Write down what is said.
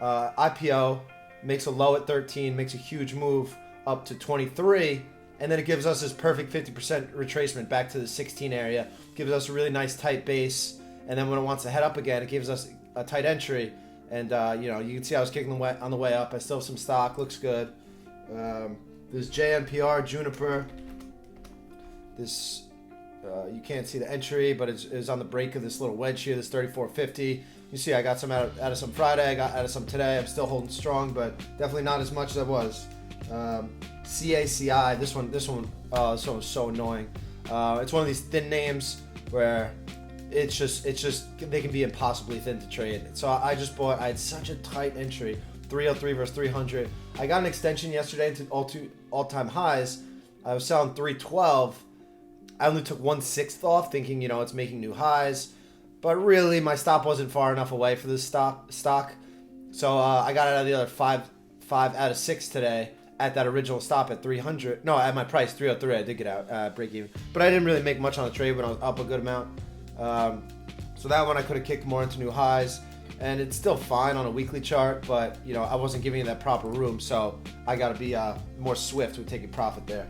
IPO makes a low at 13, makes a huge move up to 23, and then it gives us this perfect 50% retracement back to the 16 area, gives us a really nice tight base, and then when it wants to head up again, it gives us a tight entry, and you can see I was kicking on the way up. I still have some stock, looks good. There's JNPR, Juniper. This you can't see the entry, but it's on the break of this little wedge here, this 34.50. You see I got some out of some Friday, I got out of some today. I'm still holding strong, but definitely not as much as I was. CACI, this one was so annoying. It's one of these thin names where it's just they can be impossibly thin to trade. So I just bought. I had such a tight entry, 303 versus 300. I got an extension yesterday to all-time highs. I was selling 312. I only took 1/6 off, thinking it's making new highs, but really my stop wasn't far enough away for this stock. So I got out of the other five out of 6 today at that original stop at 300. No, at my price 303. I did get out break even, but I didn't really make much on the trade when I was up a good amount. So that one I could have kicked more into new highs, and it's still fine on a weekly chart, but I wasn't giving it that proper room, so I got to be more swift with taking profit there.